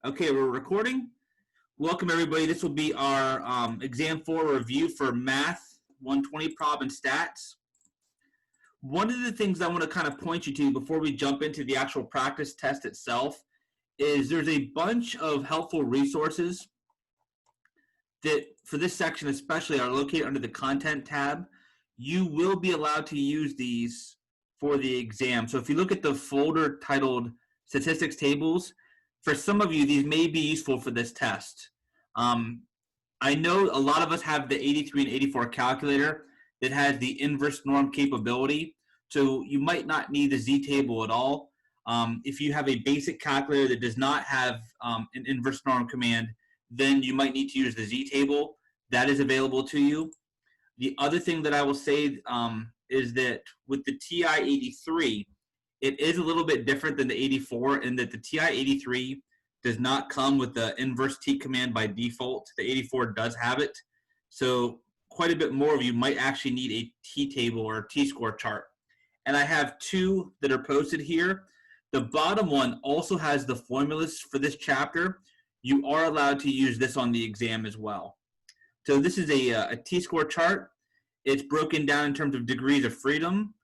Okay, we're recording. Welcome, everybody. This will be our Exam 4 review for Math 120 Prob and Stats. One of the things I want to kind of point you to before we jump into the actual practice test itself is there's a bunch of helpful resources that, for this section especially, are located under the Content tab. You will be allowed to use these for the exam. So if you look at the folder titled Statistics Tables, for some of you, these may be useful for this test. I know a lot of us have the 83 and 84 calculator that has the inverse norm capability, so you might not need the z-table at all. If you have a basic calculator that does not have an inverse norm command, then you might need to use the z-table. That is available to you. The other thing that I will say is that with the TI-83, it is a little bit different than the 84 in that the TI-83 does not come with the inverse T command by default. The 84 does have it. So quite a bit more of you might actually need a T-table or T-score chart. And I have two that are posted here. The bottom one also has the formulas for this chapter. You are allowed to use this on the exam as well. So this is a T-score chart. It's broken down in terms of degrees of freedom.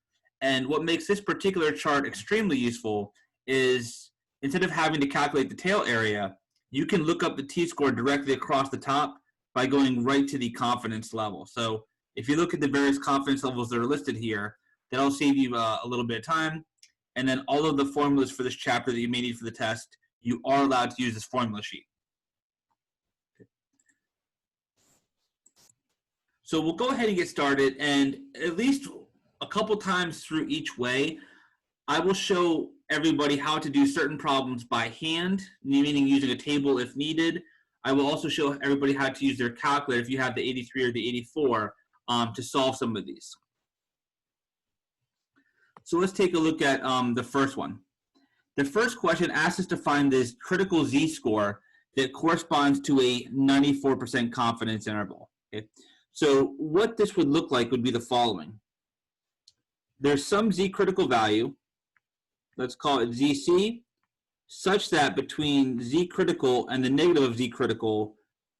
And what makes this particular chart extremely useful is instead of having to calculate the tail area, you can look up the T-score directly across the top by going right to the confidence level. So if you look at the various confidence levels that are listed here, that'll save you a little bit of time. And then all of the formulas for this chapter that you may need for the test, you are allowed to use this formula sheet. So we'll go ahead and get started, and at least a couple times through each way, I will show everybody how to do certain problems by hand, meaning using a table if needed. I will also show everybody how to use their calculator if you have the 83 or the 84 to solve some of these. So let's take a look at the first one. The first question asks us to find this critical z-score that corresponds to a 94% confidence interval. Okay? So what this would look like would be the following. There's some z critical value, let's call it zc, such that between z critical and the negative of z critical,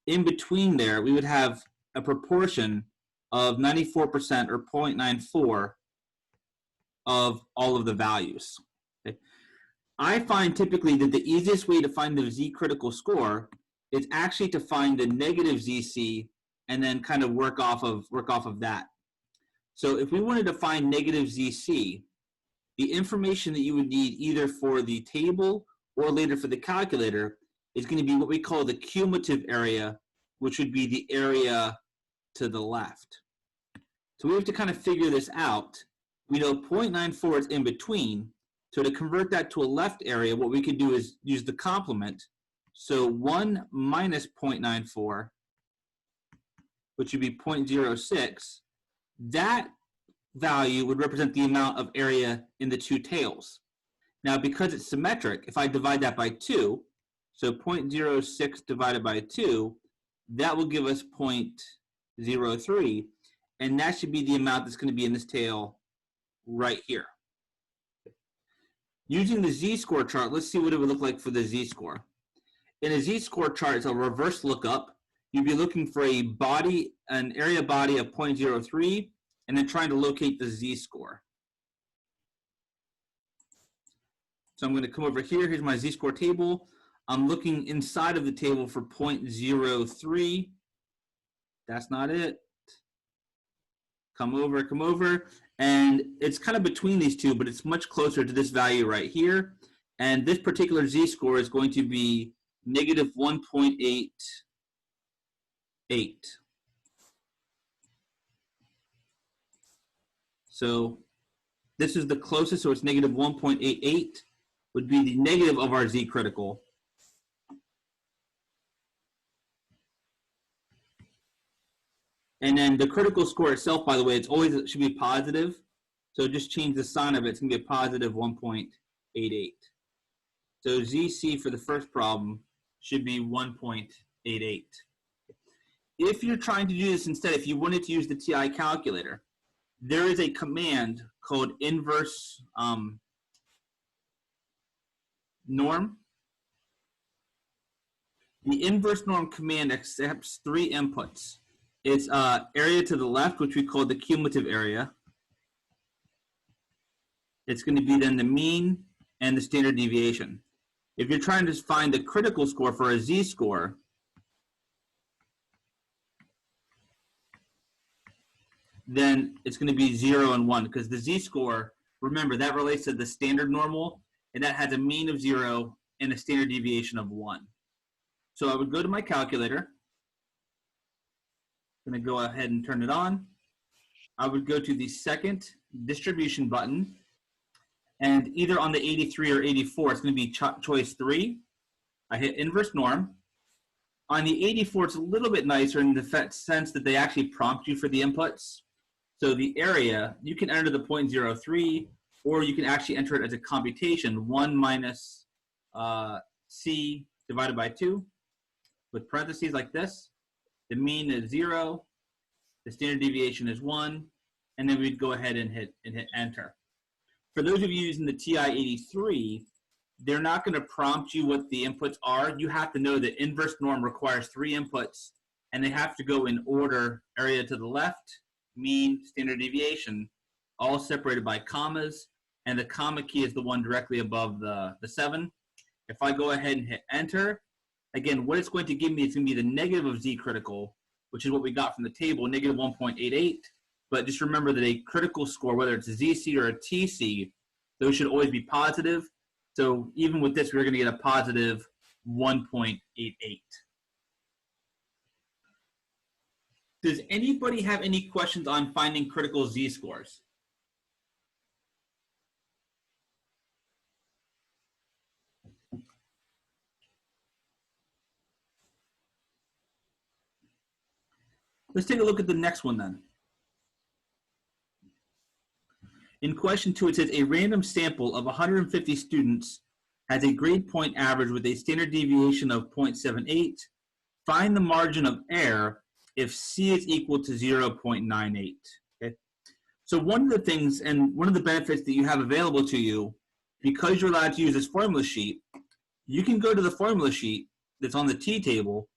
in between there, we would have a proportion of 94% or 0.94 of all of the values. Okay. I find typically that the easiest way to find the z critical score is actually to find the negative zc and then kind of work off of that. So if we wanted to find negative ZC, the information that you would need either for the table or later for the calculator is going to be what we call the cumulative area, which would be the area to the left. So we have to kind of figure this out. We know 0.94 is in between. So to convert that to a left area, what we could do is use the complement. So 1 minus 0.94, which would be 0.06, that value would represent the amount of area in the two tails. Now, because it's symmetric, if I divide that by 2, so 0.06 divided by 2, that will give us 0.03, and that should be the amount that's going to be in this tail right here. Using the z-score chart, let's see what it would look like for the z-score. In a z-score chart, it's a reverse lookup. You'd be looking for an area body of 0.03, and then trying to locate the z-score. So I'm going to come over here. Here's my z-score table. I'm looking inside of the table for 0.03. That's not it. Come over. And it's kind of between these two, but it's much closer to this value right here. And this particular z-score is going to be negative 1.88. So this is the closest, so it's negative 1.88 would be the negative of our z critical. And then the critical score itself, by the way, it should be positive. So just change the sign of it. It's going to be a positive 1.88. So ZC for the first problem should be 1.88. If you're trying to do this instead, if you wanted to use the TI calculator, there is a command called inverse norm. The inverse norm command accepts three inputs. It's area to the left, which we call the cumulative area. It's going to be then the mean and the standard deviation. If you're trying to find the critical score for a z-score, then it's going to be 0 and 1, because the z-score, remember, that relates to the standard normal, and that has a mean of 0 and a standard deviation of 1. So I would go to my calculator. I'm going to go ahead and turn it on. I would go to the second distribution button, and either on the 83 or 84, it's going to be choice 3. I hit inverse norm. On the 84, it's a little bit nicer in the sense that they actually prompt you for the inputs. So the area, you can enter the 0.03, or you can actually enter it as a computation, 1 minus c divided by 2, with parentheses like this. The mean is 0, the standard deviation is 1, and then we'd go ahead and hit enter. For those of you using the TI-83, they're not going to prompt you what the inputs are. You have to know that inverse norm requires 3 inputs, and they have to go in order: area to the left, mean, standard deviation, all separated by commas, and the comma key is the one directly above the 7. If I go ahead and hit enter, again, what it's going to give me is going to be the negative of z critical, which is what we got from the table, negative 1.88. But just remember that a critical score, whether it's a ZC or a TC, those should always be positive. So even with this, we're going to get a positive 1.88. Does anybody have any questions on finding critical z-scores? Let's take a look at the next one then. In question 2, it says a random sample of 150 students has a grade point average with a standard deviation of 0.78. Find the margin of error if C is equal to 0.98. Okay? So one of the things, and one of the benefits that you have available to you, because you're allowed to use this formula sheet, you can go to the formula sheet that's on the T table,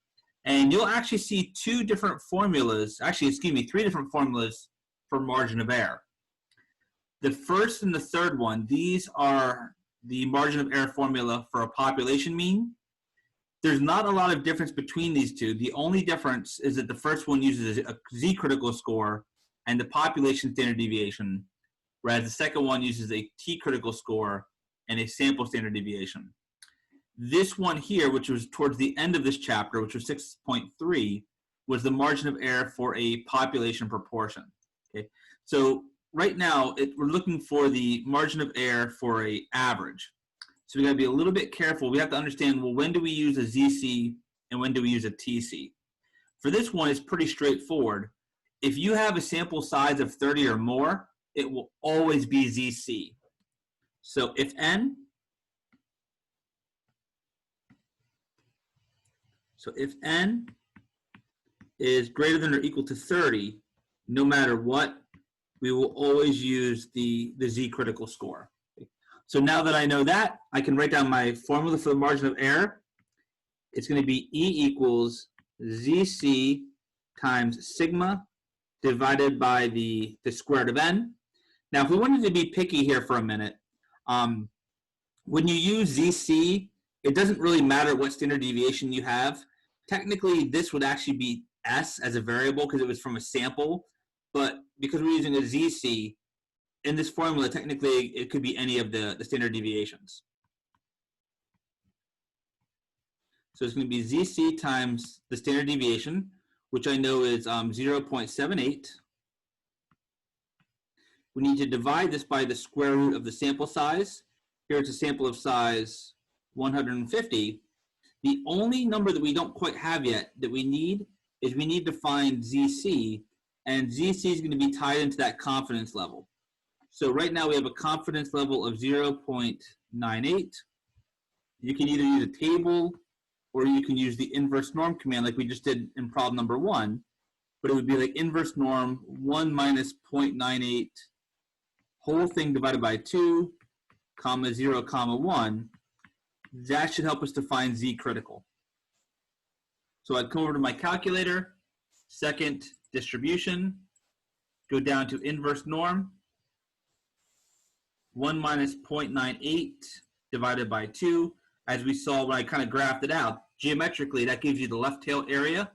and you'll actually see 2 different formulas, actually, excuse me, 3 different formulas for margin of error. The first and the third one, these are the margin of error formula for a population mean. There's not a lot of difference between these two. The only difference is that the first one uses a z-critical score and the population standard deviation, whereas the second one uses a t-critical score and a sample standard deviation. This one here, which was towards the end of this chapter, which was 6.3, was the margin of error for a population proportion. Okay, so right now we're looking for the margin of error for a average. So we got to be a little bit careful. We have to understand, well, when do we use a ZC and when do we use a TC? For this one, it's pretty straightforward. If you have a sample size of 30 or more, it will always be ZC. So if n is greater than or equal to 30, no matter what, we will always use the z-critical score. So now that I know that, I can write down my formula for the margin of error. It's going to be E equals ZC times sigma divided by the square root of n. Now, if we wanted to be picky here for a minute, when you use ZC, it doesn't really matter what standard deviation you have. Technically, this would actually be S as a variable because it was from a sample, but because we're using a ZC, in this formula, technically, it could be any of the standard deviations. So it's going to be ZC times the standard deviation, which I know is 0.78. We need to divide this by the square root of the sample size. Here it's a sample of size 150. The only number that we don't quite have yet that we need is we need to find ZC, and ZC is going to be tied into that confidence level. So right now we have a confidence level of 0.98. You can either use a table or you can use the inverse norm command like we just did in problem number 1, but it would be like inverse norm 1 minus 0.98 whole thing divided by 2, comma 0, comma 1. That should help us to find z critical. So I'd come over to my calculator, second distribution, go down to inverse norm, 1 minus 0.98 divided by 2. As we saw when I kind of graphed it out, geometrically, that gives you the left tail area,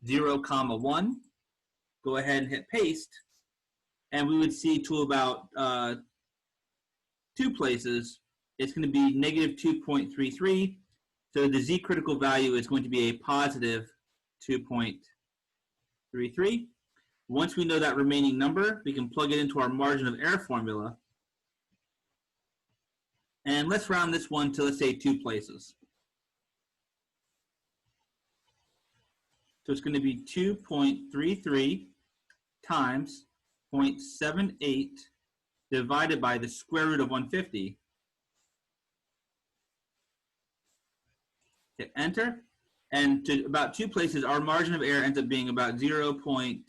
0, 1. Go ahead and hit paste, and we would see to about 2 places, it's going to be negative 2.33. So the Z critical value is going to be a positive 2.33. Once we know that remaining number, we can plug it into our margin of error formula. And let's round this one to, let's say, 2 places. So it's going to be 2.33 times 0.78 divided by the square root of 150. Hit enter. And to about 2 places, our margin of error ends up being about 0.14.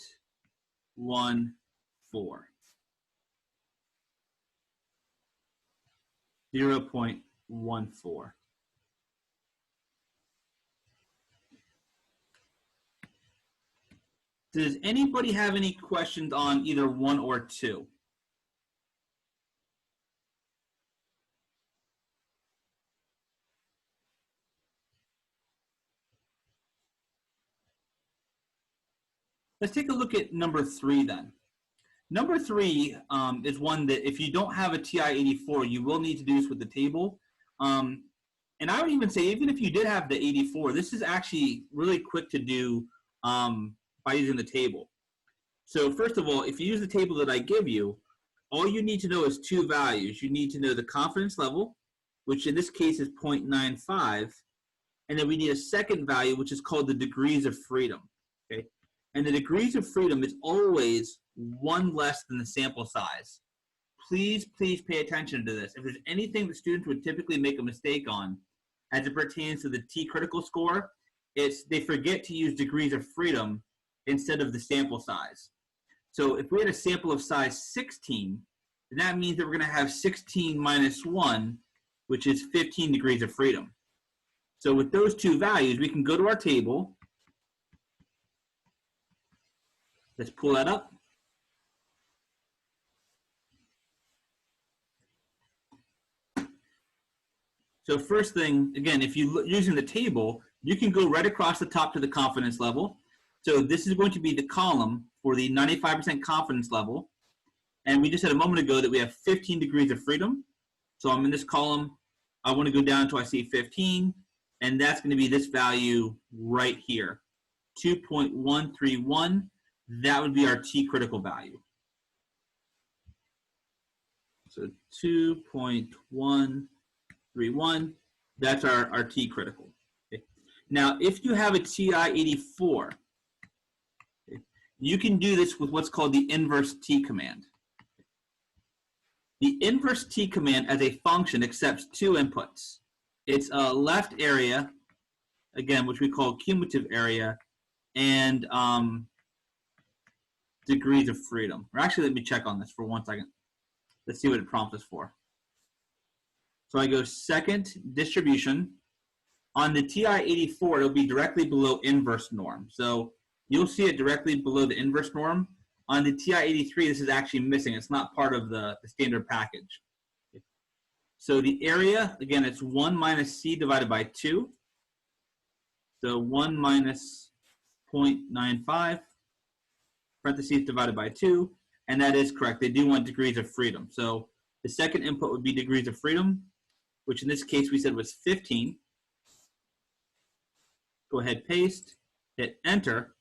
Does anybody have any questions on either 1 or 2? Let's take a look at number 3 then. Number 3 is one that if you don't have a TI-84, you will need to do this with the table. And I would even say, even if you did have the 84, this is actually really quick to do by using the table. So first of all, if you use the table that I give you, all you need to know is 2 values. You need to know the confidence level, which in this case is 0.95, and then we need a second value, which is called the degrees of freedom. Okay, and the degrees of freedom is always 1 less than the sample size. Please pay attention to this. If there's anything that students would typically make a mistake on as it pertains to the T critical score, it's they forget to use degrees of freedom instead of the sample size. So if we had a sample of size 16, then that means that we're going to have 16 minus 1, which is 15 degrees of freedom. So with those 2 values, we can go to our table. Let's pull that up. So first thing, again, if you're using the table, you can go right across the top to the confidence level. So this is going to be the column for the 95% confidence level. And we just said a moment ago that we have 15 degrees of freedom. So I'm in this column. I want to go down until I see 15. And that's going to be this value right here, 2.131. That would be our T critical value. So 2.131, that's our T critical. Okay. Now, if you have a TI-84, okay, you can do this with what's called the inverse T command. The inverse T command as a function accepts 2 inputs. It's a left area, again, which we call cumulative area, and degrees of freedom. Or actually, let me check on this for 1 second. Let's see what it prompts us for. So I go second distribution. On the TI-84, it'll be directly below inverse norm. So you'll see it directly below the inverse norm. On the TI-83, this is actually missing. It's not part of the standard package. So the area, again, it's 1 minus C divided by 2. So 1 minus 0.95, parentheses divided by 2. And that is correct. They do want degrees of freedom. So the second input would be degrees of freedom, which in this case we said was 15. Go ahead, paste, hit enter.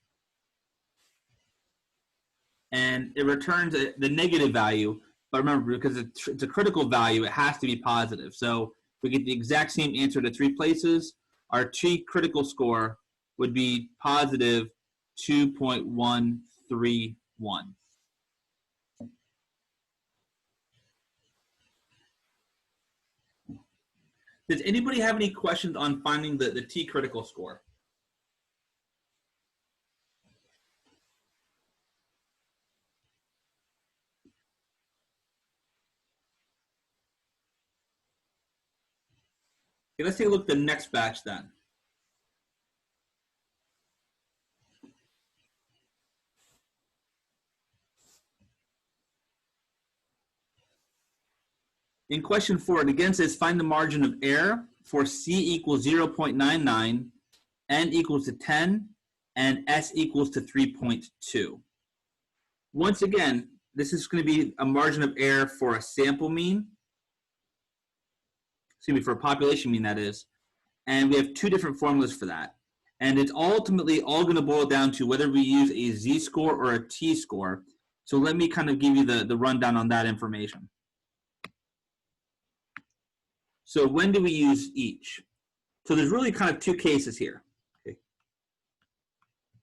And it returns the negative value. But remember, because it's a critical value, it has to be positive. So we get the exact same answer to 3 places. Our T critical score would be positive 2.131. Does anybody have any questions on finding the T critical score? Okay, let's take a look at the next batch then. In question 4, it again says find the margin of error for C equals 0.99, N equals to 10, and S equals to 3.2. Once again, this is going to be a margin of error for a sample mean. Excuse me, for a population mean, that is. And we have two different formulas for that. And it's ultimately all going to boil down to whether we use a z-score or a t-score. So let me kind of give you the rundown on that information. So when do we use each? So there's really kind of two cases here. Okay.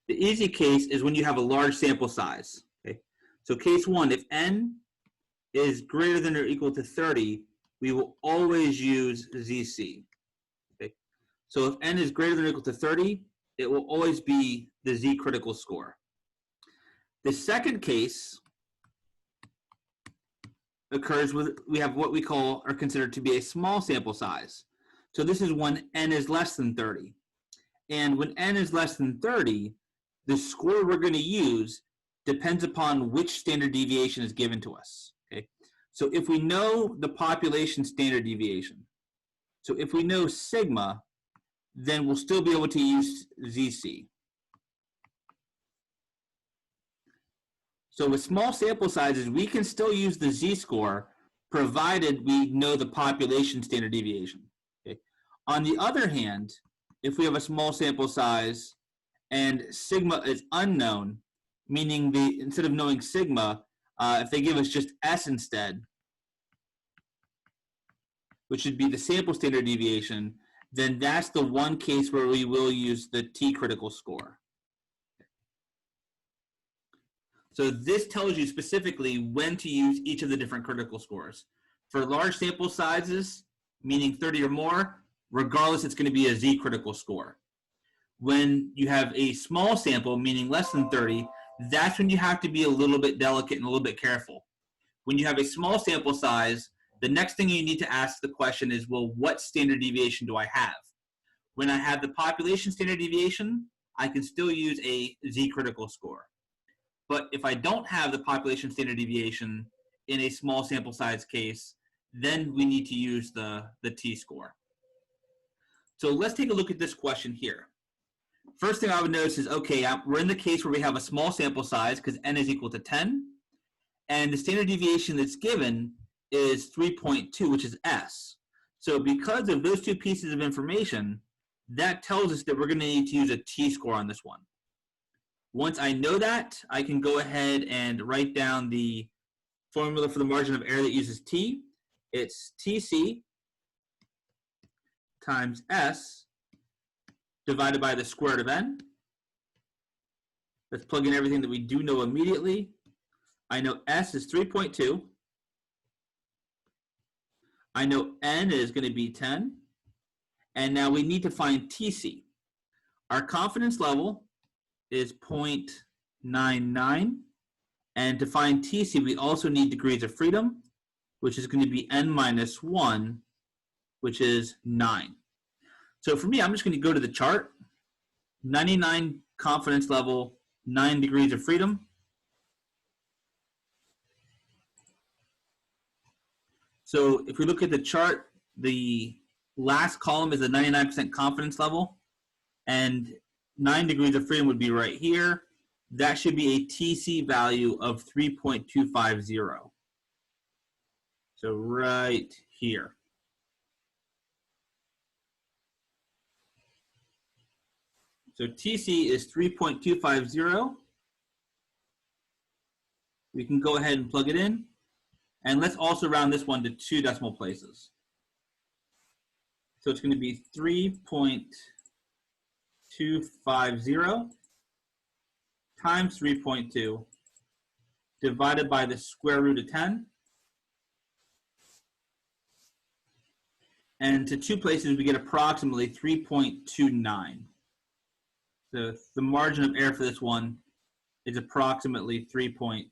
The easy case is when you have a large sample size. Okay. So case 1, if n is greater than or equal to 30, we will always use ZC. Okay. So if n is greater than or equal to 30, it will always be the Z critical score. The second case occurs with, we have what we call or consider to be a small sample size. So this is when n is less than 30. And when n is less than 30, the score we're going to use depends upon which standard deviation is given to us. Okay. So if we know the population standard deviation, so if we know sigma, then we'll still be able to use ZC. So with small sample sizes, we can still use the z-score provided we know the population standard deviation. Okay. On the other hand, if we have a small sample size and sigma is unknown, meaning instead of knowing sigma, if they give us just S instead, which would be the sample standard deviation, then that's the one case where we will use the T critical score. So this tells you specifically when to use each of the different critical scores. For large sample sizes, meaning 30 or more, regardless, it's going to be a Z critical score. When you have a small sample, meaning less than 30, that's when you have to be a little bit delicate and a little bit careful. When you have a small sample size, the next thing you need to ask the question is, well, what standard deviation do I have? When I have the population standard deviation, I can still use a Z critical score. But if I don't have the population standard deviation in a small sample size case, then we need to use the t-score. So let's take a look at this question here. First thing I would notice is, okay, we're in the case where we have a small sample size because n is equal to 10, and the standard deviation that's given is 3.2, which is S. So because of those two pieces of information, that tells us that we're going to need to use a t-score on this one. Once I know that, I can go ahead and write down the formula for the margin of error that uses T. It's TC times S divided by the square root of n. Let's plug in everything that we do know immediately. I know S is 3.2. I know n is going to be 10. And now we need to find TC. Our confidence level is 0.99. And to find TC, we also need degrees of freedom, which is going to be n minus 1, which is 9. So for me, I'm just going to go to the chart. 99 confidence level, 9 degrees of freedom. So if we look at the chart, the last column is a 99% confidence level, and 9 degrees of freedom would be right here. That should be a TC value of 3.250. So right here. So TC is 3.250. We can go ahead and plug it in. And let's also round this one to 2 decimal places. So it's going to be 3.250 times 3.2 divided by the square root of 10. And to 2 places, we get approximately 3.29. So the margin of error for this one is approximately 3.29.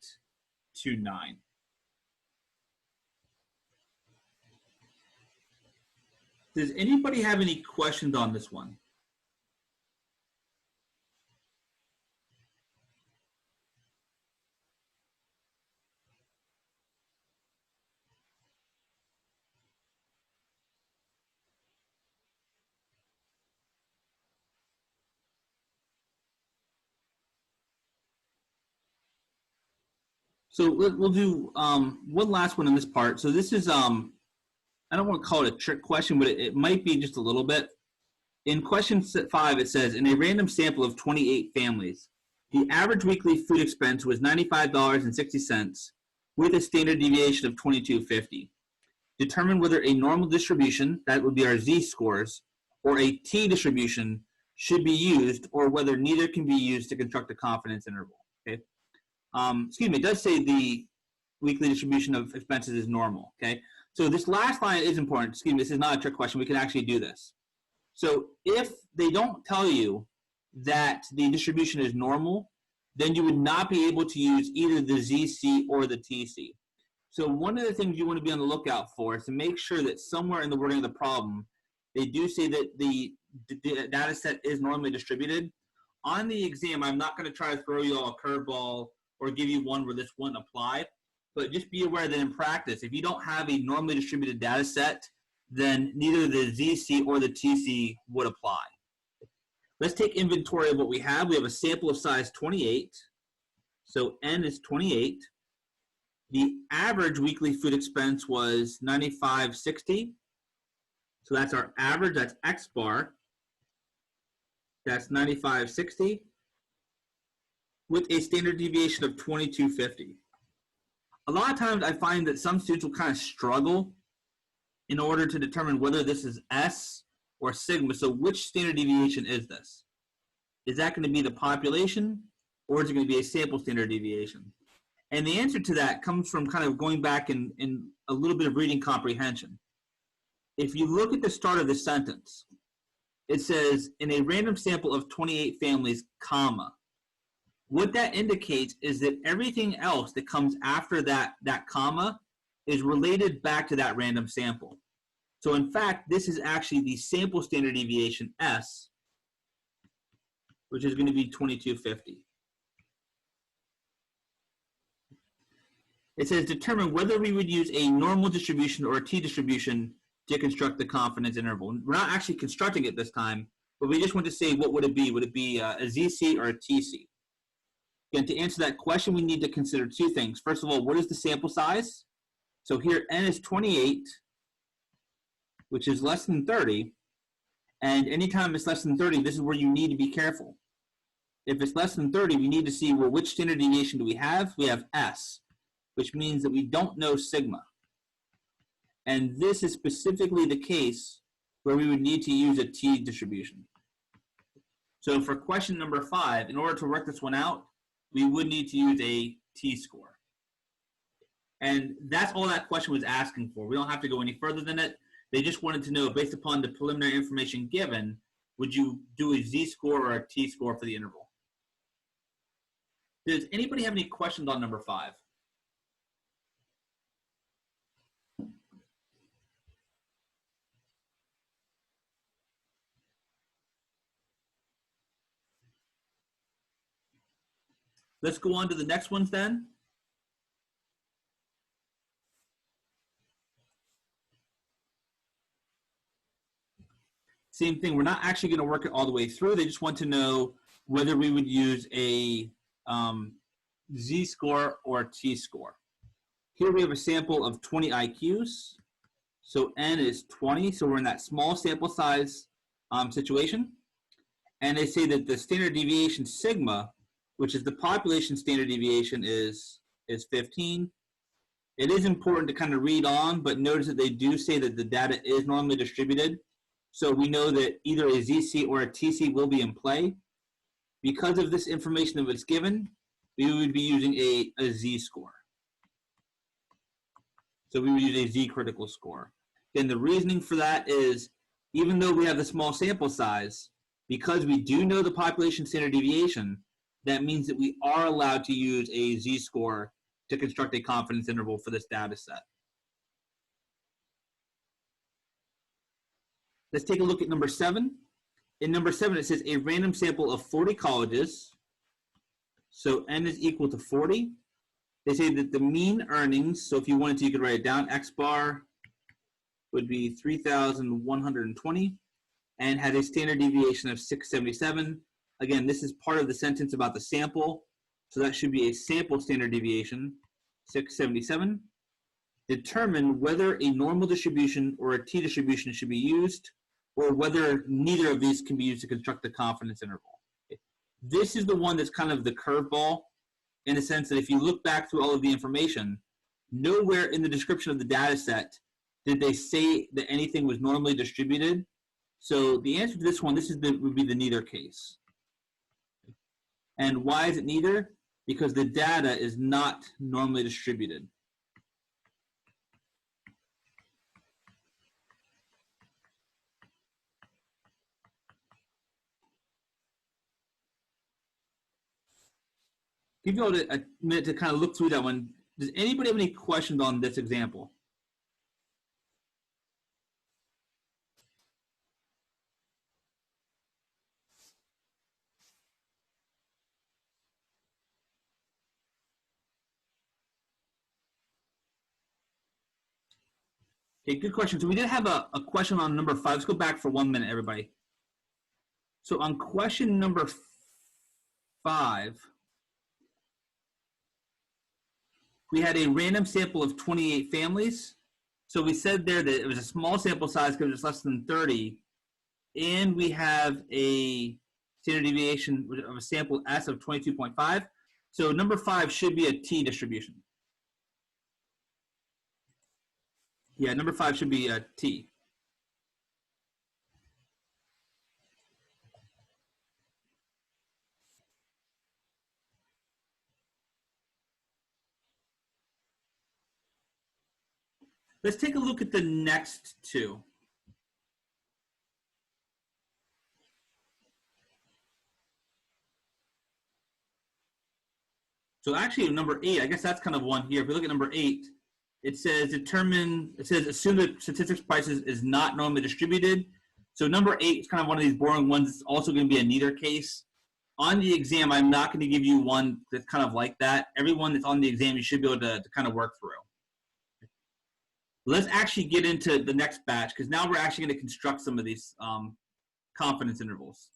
Does anybody have any questions on this one? So we'll do one last one in this part. So this is, I don't want to call it a trick question, but it might be just a little bit. In question 5, it says, in a random sample of 28 families, the average weekly food expense was $95.60 with a standard deviation of $22.50. Determine whether a normal distribution, that would be our z-scores, or a t-distribution should be used, or whether neither can be used to construct a confidence interval. Okay. Excuse me, it does say the weekly distribution of expenses is normal. Okay. So this last line is important. Excuse me, this is not a trick question. We can actually do this. So if they don't tell you that the distribution is normal, then you would not be able to use either the ZC or the TC. So one of the things you want to be on the lookout for is to make sure that somewhere in the wording of the problem, they do say that the data set is normally distributed. On the exam, I'm not going to try to throw you all a curveball or give you one where this wouldn't apply, but just be aware that in practice, if you don't have a normally distributed data set, then neither the ZC or the TC would apply. Let's take inventory of what we have. We have a sample of size 28. So N is 28. The average weekly food expense was $95.60. So that's our average, that's X bar. That's $95.60 with a standard deviation of $22.50. A lot of times I find that some students will kind of struggle in order to determine whether this is S or sigma. So which standard deviation is this? Is that going to be the population, or is it going to be a sample standard deviation? And the answer to that comes from kind of going back in a little bit of reading comprehension. If you look at the start of the sentence, it says, in a random sample of 28 families, comma. What that indicates is that everything else that comes after that comma is related back to that random sample. So in fact, this is actually the sample standard deviation S, which is going to be 2250. It says determine whether we would use a normal distribution or a t-distribution to construct the confidence interval. We're not actually constructing it this time, but we just want to say what would it be? Would it be a ZC or a TC? Again, to answer that question, we need to consider two things. First of all, what is the sample size? So here N is 28, which is less than 30. And anytime it's less than 30, this is where you need to be careful. If it's less than 30, we need to see, well, which standard deviation do we have? We have S, which means that we don't know sigma. And this is specifically the case where we would need to use a t distribution. So for question number 5, in order to work this one out, we would need to use a t-score. And that's all that question was asking for. We don't have to go any further than it. They just wanted to know, based upon the preliminary information given, would you do a z-score or a t-score for the interval? Does anybody have any questions on number 5? Let's go on to the next ones then. Same thing, we're not actually going to work it all the way through. They just want to know whether we would use a z-score or a t-score. Here we have a sample of 20 IQs. So N is 20, so we're in that small sample size situation. And they say that the standard deviation sigma, which is the population standard deviation, is 15. It is important to kind of read on, but notice that they do say that the data is normally distributed. So we know that either a ZC or a TC will be in play. Because of this information that was given, we would be using a Z-score. So we would use a Z-critical score. And the reasoning for that is, even though we have the small sample size, because we do know the population standard deviation, that means that we are allowed to use a Z-score to construct a confidence interval for this data set. Let's take a look at number 7. In number 7, it says a random sample of 40 colleges. So N is equal to 40. They say that the mean earnings, so if you wanted to, you could write it down, X bar would be 3,120 and has a standard deviation of 677. Again, this is part of the sentence about the sample, so that should be a sample standard deviation. 677. Determine whether a normal distribution or a t-distribution should be used, or whether neither of these can be used to construct the confidence interval. This is the one that's kind of the curveball, in the sense that if you look back through all of the information, nowhere in the description of the data set did they say that anything was normally distributed. So the answer to this one, would be the neither case. And why is it neither? Because the data is not normally distributed. Give you all a minute to kind of look through that one. Does anybody have any questions on this example? Okay, good question. So we did have a question on number 5. Let's go back for 1 minute, everybody. So on question number 5, we had a random sample of 28 families. So we said there that it was a small sample size because it's less than 30. And we have a standard deviation of a sample S of 22.5. So number 5 should be a t distribution. Yeah, number 5 should be a t. Let's take a look at the next two. So actually number 8, I guess that's kind of one here. If we look at number 8, it says assume that statistics prices is not normally distributed. So number 8 is kind of one of these boring ones. It's also going to be a neither case. On the exam, I'm not going to give you one that's kind of like that. Everyone that's on the exam, you should be able to kind of work through. Let's actually get into the next batch, because now we're actually going to construct some of these confidence intervals.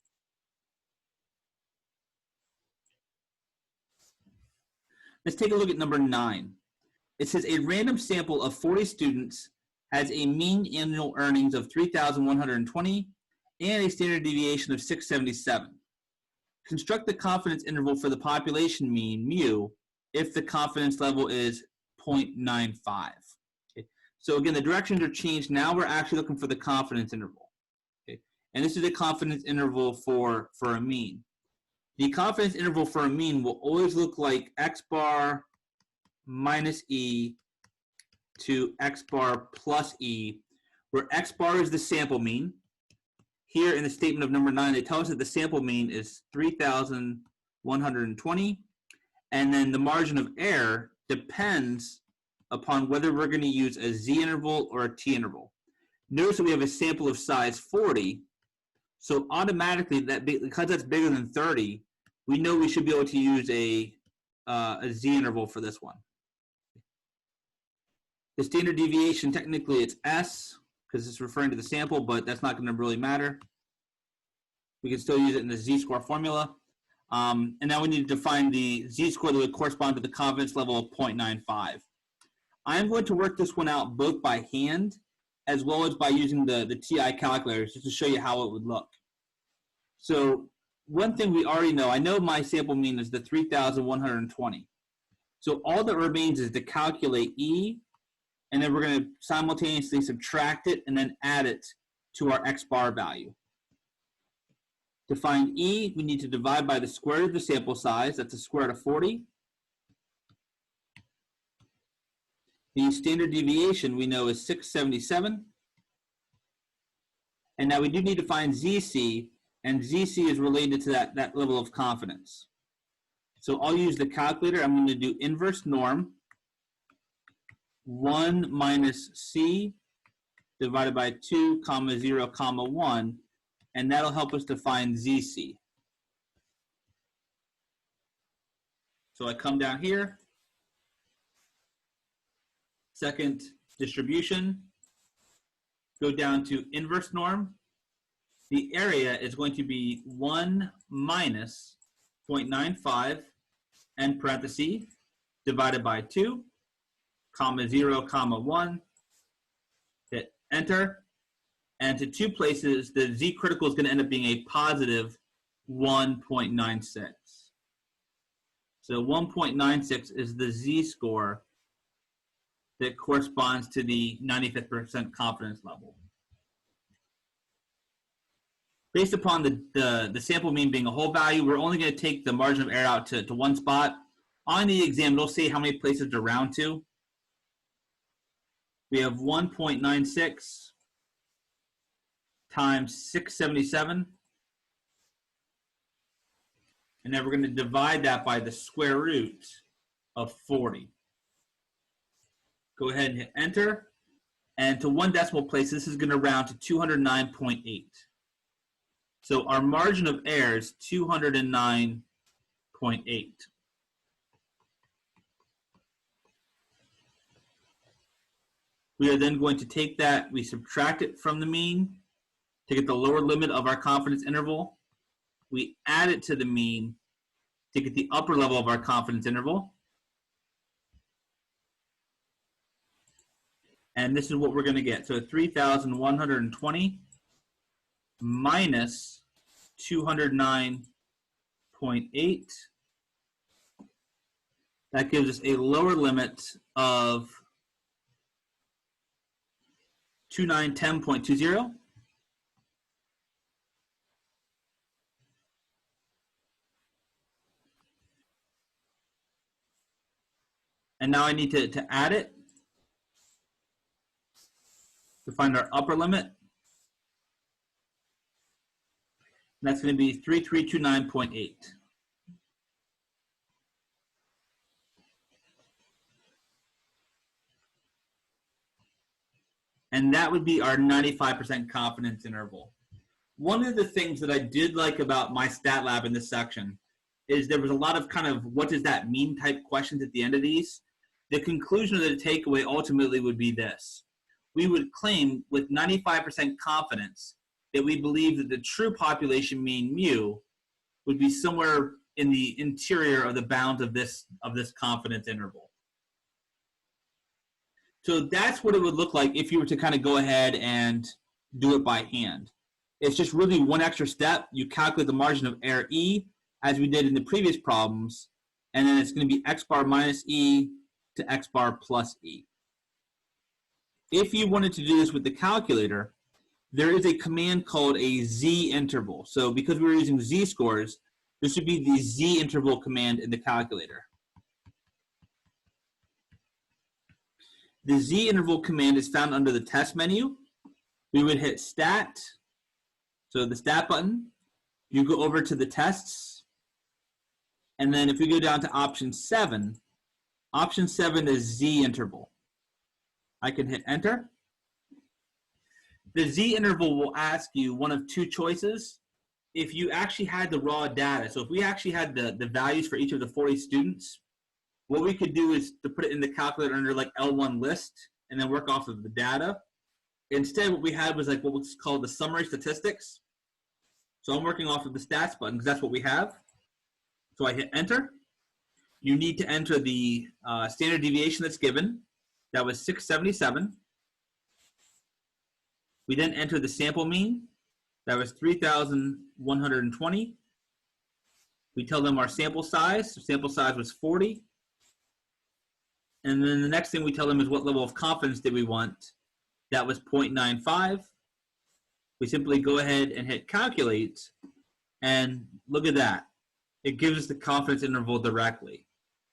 Let's take a look at number 9. It says a random sample of 40 students has a mean annual earnings of 3,120 and a standard deviation of 677. Construct the confidence interval for the population mean, mu, if the confidence level is 0.95. Okay. So again, the directions are changed. Now we're actually looking for the confidence interval. Okay. And this is a confidence interval for a mean. The confidence interval for a mean will always look like x bar minus e to x bar plus e, where x bar is the sample mean. Here in the statement of number 9, they tell us that the sample mean is 3,120, and then the margin of error depends upon whether we're going to use a z interval or a t interval. Notice that we have a sample of size 40, so automatically, because that's bigger than 30, we know we should be able to use a z interval for this one. The standard deviation, technically it's s, because it's referring to the sample, but that's not going to really matter. We can still use it in the z-score formula. And now we need to define the z-score that would correspond to the confidence level of 0.95. I'm going to work this one out both by hand as well as by using the TI calculators just to show you how it would look. So one thing we already know, I know my sample mean is the 3,120. So all that remains is to calculate E, and then we're going to simultaneously subtract it and then add it to our x bar value. To find E, we need to divide by the square root of the sample size. That's the square root of 40. The standard deviation we know is 677. And now we do need to find ZC, and ZC is related to that level of confidence. So I'll use the calculator. I'm going to do inverse norm, 1 minus C divided by 2, 0, 1, and that'll help us to find ZC. So I come down here, second distribution, go down to inverse norm. The area is going to be 1 minus 0.95 and parenthesis divided by 2. comma 0, comma 1. Hit enter. And to two places, the z critical is going to end up being a positive 1.96. So 1.96 is the z-score that corresponds to the 95th percent confidence level. Based upon the sample mean being a whole value, we're only going to take the margin of error out to one spot. On the exam, it'll say how many places to round to. We have 1.96 times 677. And then we're going to divide that by the square root of 40. Go ahead and hit enter. And to one decimal place, this is going to round to 209.8. So our margin of error is 209.8. We are then going to take that, we subtract it from the mean to get the lower limit of our confidence interval. We add it to the mean to get the upper level of our confidence interval. And this is what we're going to get. So 3,120 minus 209.8. That gives us a lower limit of 2910.20. And now I need to add it to find our upper limit. And that's going to be 3329.8. And that would be our 95% confidence interval. One of the things that I did like about my stat lab in this section is there was a lot of kind of what does that mean type questions at the end of these. The conclusion of the takeaway ultimately would be this. We would claim with 95% confidence that we believe that the true population mean mu would be somewhere in the interior of the bounds of this confidence interval. So that's what it would look like if you were to kind of go ahead and do it by hand. It's just really one extra step. You calculate the margin of error E as we did in the previous problems, and then it's going to be x bar minus E to x bar plus E. If you wanted to do this with the calculator, there is a command called a z interval. So because we were using z-scores, this would be the z interval command in the calculator. The z interval command is found under the test menu. We would hit stat, so the stat button. You go over to the tests, and then if we go down to option 7 is z interval. I can hit enter. The z interval will ask you one of two choices. If you actually had the raw data, so if we actually had the values for each of the 40 students, what we could do is to put it in the calculator under like L1 list and then work off of the data. Instead, what we had was like what was called the summary statistics. So I'm working off of the stats button because that's what we have. So I hit enter. You need to enter the standard deviation that's given. That was 677. We then enter the sample mean. That was 3,120. We tell them our sample size. The sample size was 40. And then the next thing we tell them is what level of confidence did we want. That was 0.95. We simply go ahead and hit calculate. And look at that. It gives us the confidence interval directly.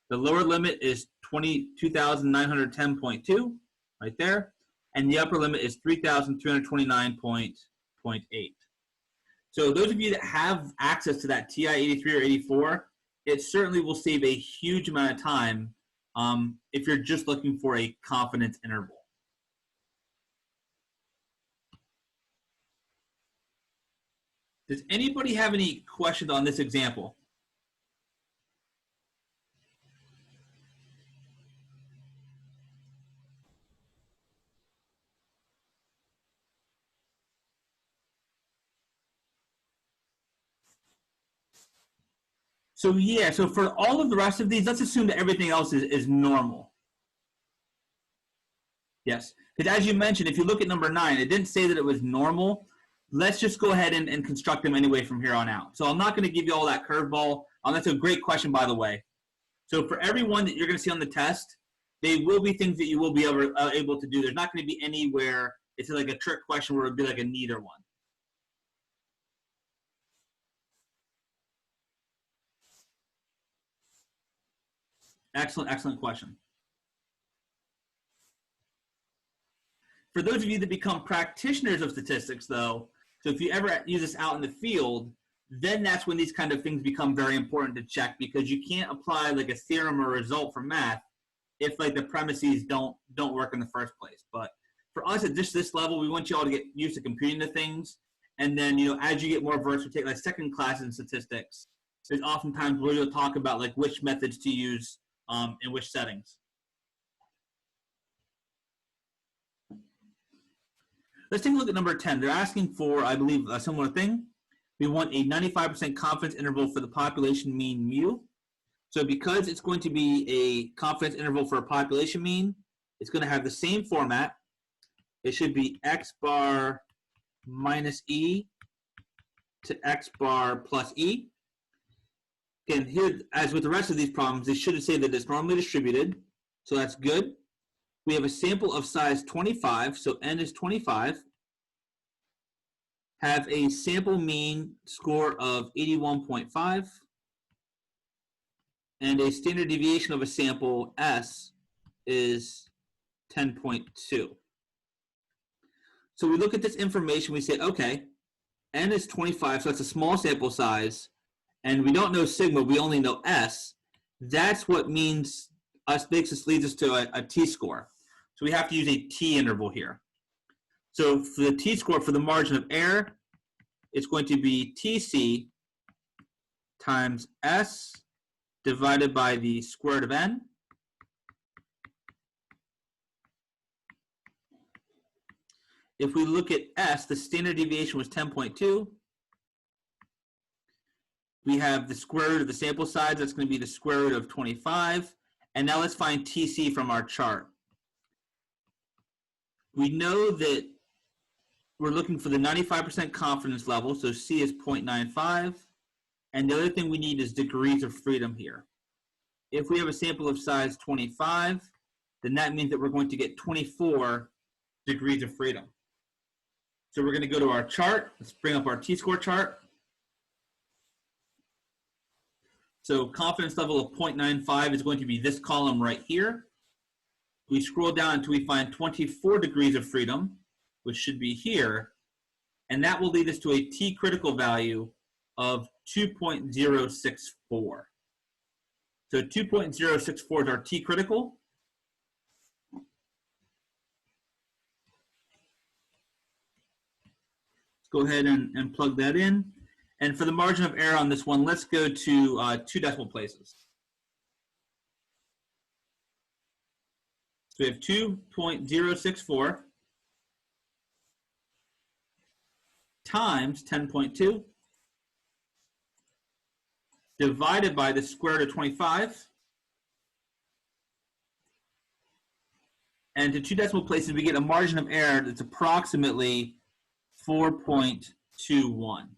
The lower limit is 22,910.2 right there. And the upper limit is 3,329.8. So those of you that have access to that TI 83 or 84, it certainly will save a huge amount of time if you're just looking for a confidence interval. Does anybody have any questions on this example? So yeah, so for all of the rest of these, let's assume that everything else is normal. Yes, because as you mentioned, if you look at number 9, it didn't say that it was normal. Let's just go ahead and construct them anyway from here on out. So I'm not going to give you all that curveball. That's a great question, by the way. So for every one that you're going to see on the test, they will be things that you will be able to do. There's not going to be anywhere it's like a trick question where it would be like a neither one. Excellent, excellent question. For those of you that become practitioners of statistics, though, so if you ever use this out in the field, then that's when these kind of things become very important to check, because you can't apply like a theorem or result for math if like the premises don't work in the first place. But for us at just this level, we want you all to get used to computing the things, and then as you get more versed, we take like second class in statistics. There's oftentimes where you'll talk about like which methods to use in which settings. Let's take a look at number 10. They're asking for, I believe, a similar thing. We want a 95% confidence interval for the population mean mu. So because it's going to be a confidence interval for a population mean, it's going to have the same format. It should be x bar minus e to x bar plus e. Again, here, as with the rest of these problems, they should say that it's normally distributed. So that's good. We have a sample of size 25, so n is 25. Have a sample mean score of 81.5. And a standard deviation of a sample, S, is 10.2. So we look at this information, we say, okay, n is 25, so that's a small sample size, and we don't know sigma, we only know S. That's what leads us to a t-score. So we have to use a t-interval here. So for the t-score, for the margin of error, it's going to be tc times S divided by the square root of n. If we look at S, the standard deviation was 10.2. We have the square root of the sample size. That's going to be the square root of 25. And now let's find TC from our chart. We know that we're looking for the 95% confidence level, so C is 0.95. And the other thing we need is degrees of freedom here. If we have a sample of size 25, then that means that we're going to get 24 degrees of freedom. So we're going to go to our chart. Let's bring up our t-score chart. So confidence level of 0.95 is going to be this column right here. We scroll down until we find 24 degrees of freedom, which should be here. And that will lead us to a t-critical value of 2.064. So 2.064 is our t-critical. Let's go ahead and plug that in. And for the margin of error on this one, let's go to 2 decimal places. So we have 2.064 times 10.2 divided by the square root of 25. And to 2 decimal places, we get a margin of error that's approximately 4.21.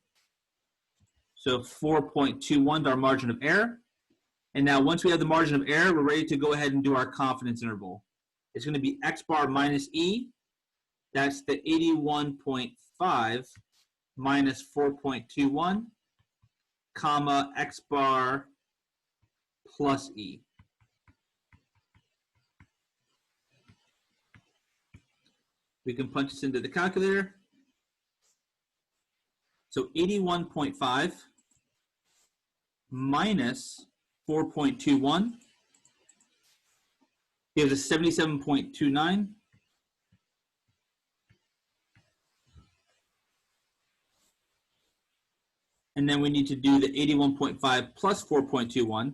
So 4.21 is our margin of error. And now once we have the margin of error, we're ready to go ahead and do our confidence interval. It's going to be x bar minus e. That's the 81.5 minus 4.21, comma, x bar plus e. We can punch this into the calculator. So 81.5 minus 4.21 gives us 77.29. And then we need to do the 81.5 plus 4.21.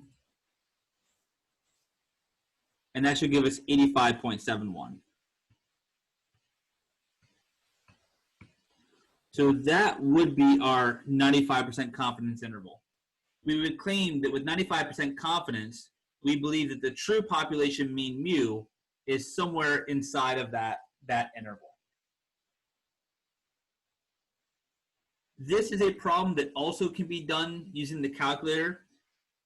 And that should give us 85.71. So that would be our 95% confidence interval. We would claim that with 95% confidence, we believe that the true population mean mu is somewhere inside of that interval. This is a problem that also can be done using the calculator.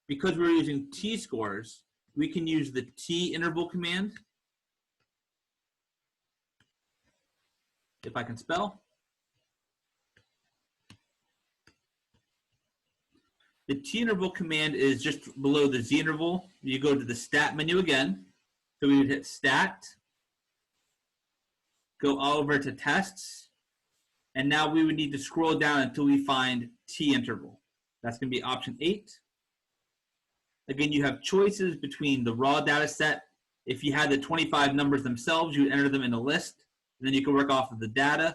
Because we're using t-scores, we can use the t-interval command, if I can spell. The t-interval command is just below the z-interval. You go to the stat menu again. So we would hit stat, go all over to tests, and now we would need to scroll down until we find t-interval. That's going to be option 8. Again, you have choices between the raw data set. If you had the 25 numbers themselves, you would enter them in a list, and then you can work off of the data.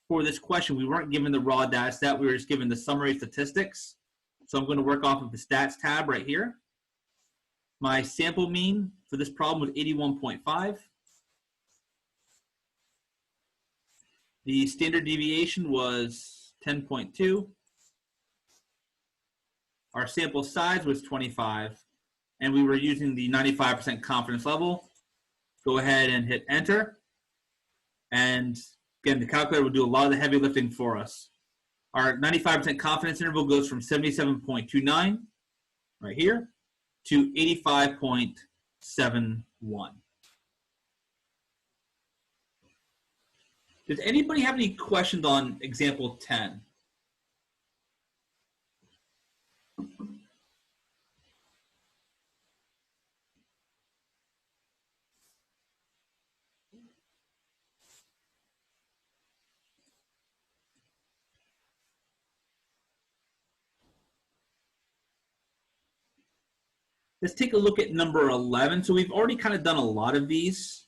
For this question, we weren't given the raw data set. We were just given the summary statistics. So I'm going to work off of the stats tab right here. My sample mean for this problem was 81.5. The standard deviation was 10.2. Our sample size was 25, and we were using the 95% confidence level. Go ahead and hit enter. And again, the calculator will do a lot of the heavy lifting for us. Our 95% confidence interval goes from 77.29, right here, to 85.71. Does anybody have any questions on example 10? Let's take a look at number 11. So we've already kind of done a lot of these.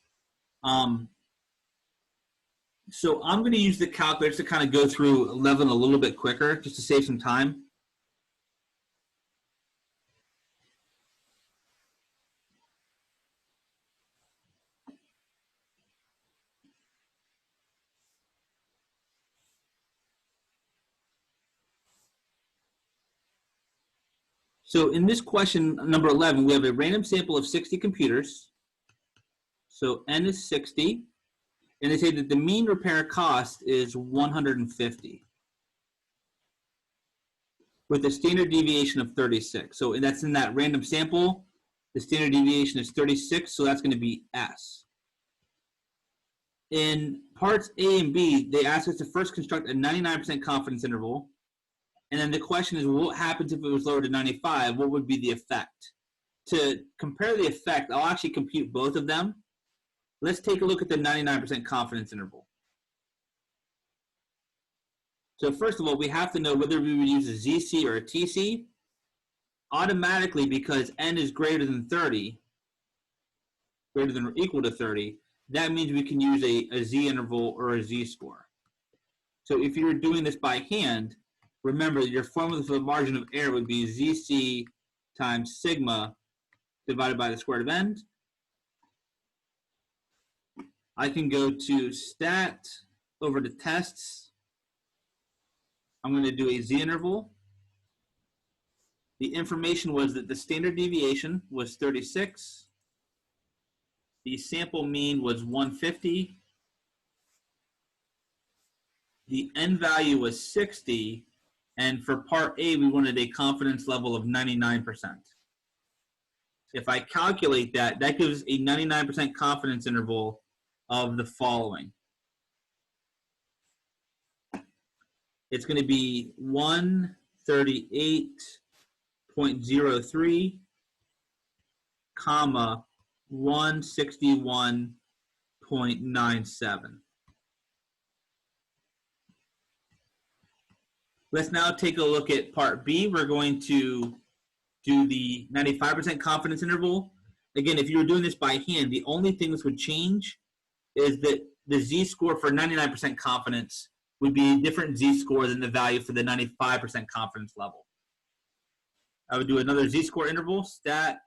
So I'm going to use the calculator to kind of go through 11 a little bit quicker, just to save some time. So in this question, number 11, we have a random sample of 60 computers. So N is 60. And they say that the mean repair cost is 150 with a standard deviation of 36. So that's in that random sample. The standard deviation is 36, so that's going to be S. In parts A and B, they ask us to first construct a 99% confidence interval. And then the question is, what happens if it was lowered to 95? What would be the effect? To compare the effect, I'll actually compute both of them. Let's take a look at the 99% confidence interval. So first of all, we have to know whether we would use a ZC or a TC. Automatically, because N is greater than 30, greater than or equal to 30, that means we can use a Z interval or a Z score. So if you were doing this by hand, remember your formula for the margin of error would be ZC times sigma divided by the square root of N. I can go to stat, over to tests. I'm going to do a Z interval. The information was that the standard deviation was 36. The sample mean was 150. The N value was 60. And for part A, we wanted a confidence level of 99%. If I calculate that, that gives a 99% confidence interval of the following. It's going to be 138.03, comma 161.97. Let's now take a look at part B. We're going to do the 95% confidence interval. Again, if you were doing this by hand, the only thing this would change is that the Z-score for 99% confidence would be a different Z-score than the value for the 95% confidence level. I would do another Z-score interval, stat,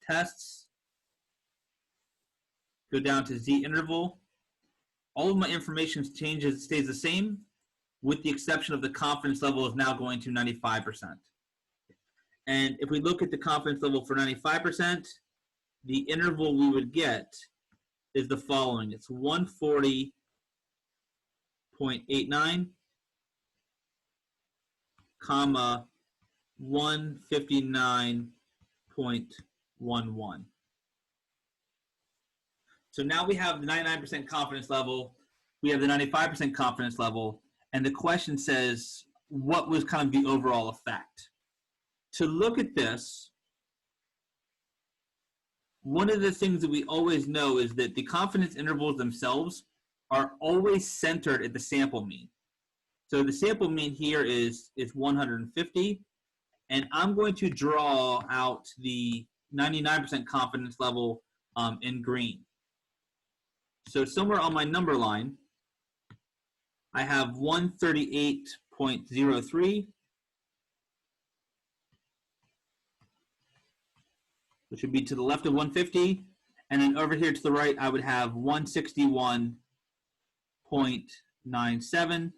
tests, go down to Z interval. All of my information changes, stays the same, with the exception of the confidence level is now going to 95%. And if we look at the confidence level for 95%, the interval we would get is the following. It's 140.89, comma, 159.11. So now we have the 99% confidence level, we have the 95% confidence level, and the question says, what was kind of the overall effect? To look at this, one of the things that we always know is that the confidence intervals themselves are always centered at the sample mean. So the sample mean here is 150, and I'm going to draw out the 99% confidence level in green. So somewhere on my number line, I have 138.03, which would be to the left of 150, and then over here to the right, I would have 161.97,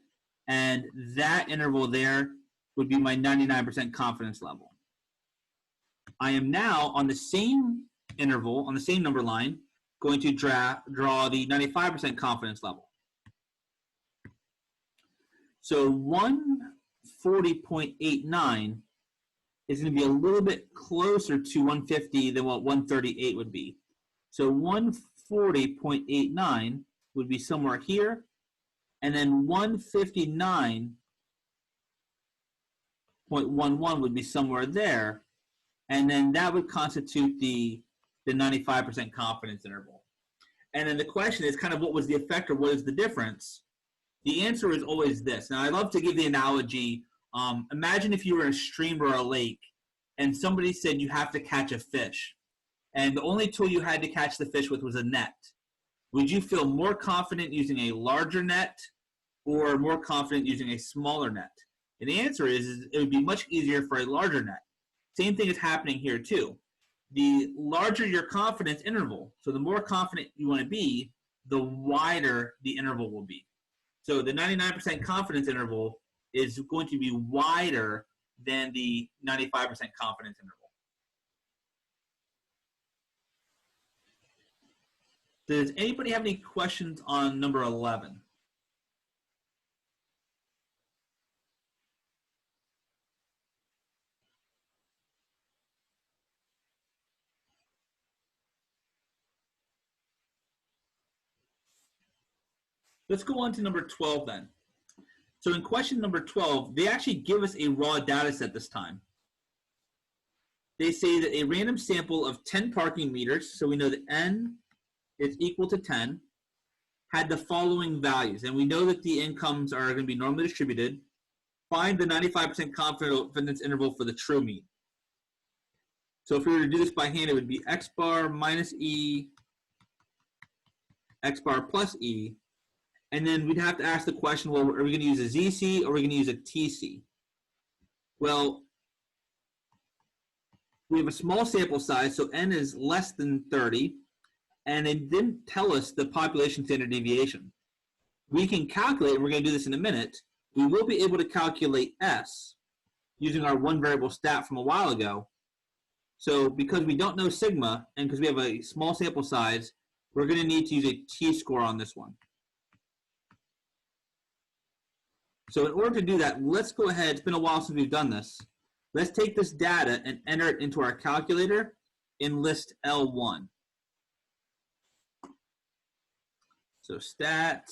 and that interval there would be my 99% confidence level. I am now on the same interval, on the same number line, going to draw the 95% confidence level. So 140.89 is going to be a little bit closer to 150 than what 138 would be. So 140.89 would be somewhere here, and then 159.11 would be somewhere there, and then that would constitute the 95% confidence interval. And then the question is kind of what was the effect or what is the difference? The answer is always this. Now, I love to give the analogy. Imagine if you were in a stream or a lake and somebody said you have to catch a fish, and the only tool you had to catch the fish with was a net. Would you feel more confident using a larger net or more confident using a smaller net? And the answer is it would be much easier for a larger net. Same thing is happening here too. The larger your confidence interval, so the more confident you want to be, the wider the interval will be. So the 99% confidence interval is going to be wider than the 95% confidence interval. Does anybody have any questions on number 11? Let's go on to number 12 then. So in question number 12, they actually give us a raw data set this time. They say that a random sample of 10 parking meters, so we know that n is equal to 10, had the following values. And we know that the incomes are going to be normally distributed. Find the 95% confidence interval for the true mean. So if we were to do this by hand, it would be x bar minus e, x bar plus e. And then we'd have to ask the question, well, are we going to use a ZC or are we going to use a TC? Well, we have a small sample size, so n is less than 30, and it didn't tell us the population standard deviation. We can calculate, and we're going to do this in a minute, we will be able to calculate S using our one variable stat from a while ago. So because we don't know sigma, and because we have a small sample size, we're going to need to use a t-score on this one. So in order to do that, let's go ahead. It's been a while since we've done this. Let's take this data and enter it into our calculator in list L1. So stat,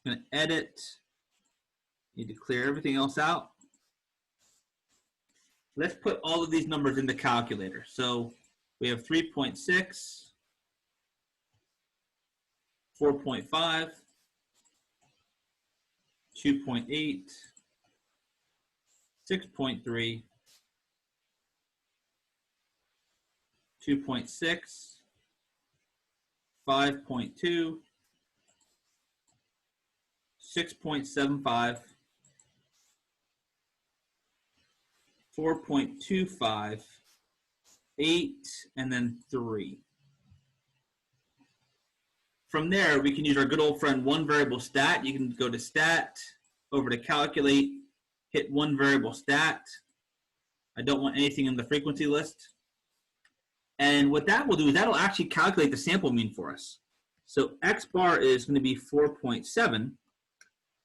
I'm going to edit. Need to clear everything else out. Let's put all of these numbers in the calculator. So we have 3.6, 4.5, 2.8, 6.3, 2.6, 5.2, 6.75, 4.25, 8, and then 3. From there, we can use our good old friend one variable stat. You can go to stat, over to calculate, hit one variable stat. I don't want anything in the frequency list. And what that will do is that'll actually calculate the sample mean for us. So X bar is going to be 4.7.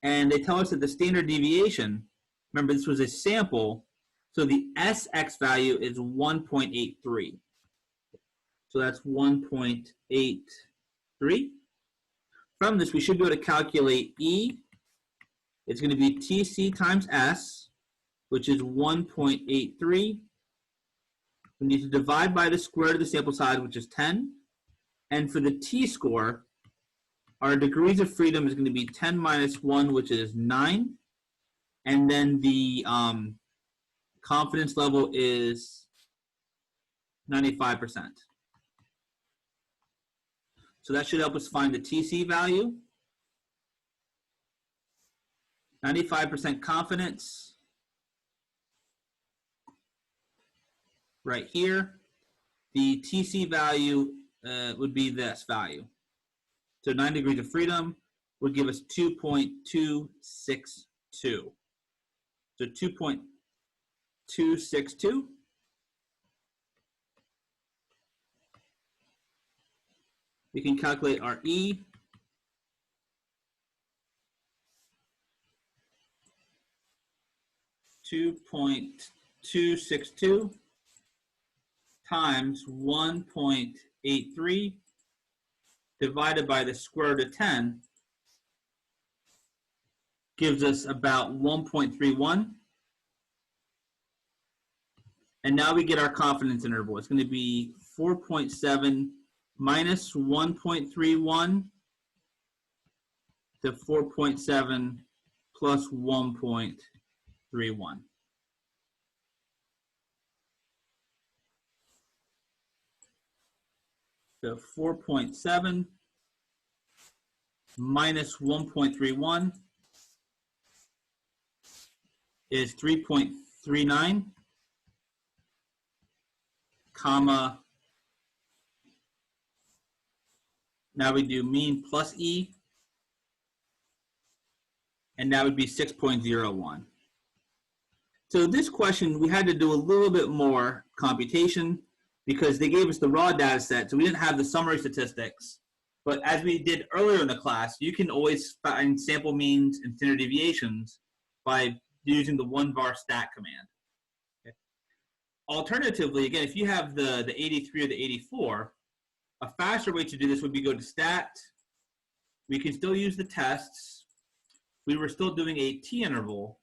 And they tell us that the standard deviation, remember this was a sample, so the SX value is 1.83. So that's 1.83. From this, we should be able to calculate E. It's going to be TC times S, which is 1.83. We need to divide by the square root of the sample size, which is 10. And for the T-score, our degrees of freedom is going to be 10 minus 1, which is 9. And then the confidence level is 95%. So that should help us find the TC value. 95% confidence. Right here. The TC value would be this value. So 9 degrees of freedom would give us 2.262. So 2.262. We can calculate our E. (2.262) times 1.83 divided by the square root of 10 gives us about 1.31. And now we get our confidence interval. It's going to be 4.7 minus 1.31 to 4.7 plus 1.31. So 4.7 minus 1.31 is 3.39, comma, now we do mean plus E, and that would be 6.01. So this question, we had to do a little bit more computation because they gave us the raw data set, so we didn't have the summary statistics. But as we did earlier in the class, you can always find sample means and standard deviations by using the one-var stat command. Okay. Alternatively, again, if you have the 83 or the 84, a faster way to do this would be go to stat. We can still use the tests. We were still doing a t-interval,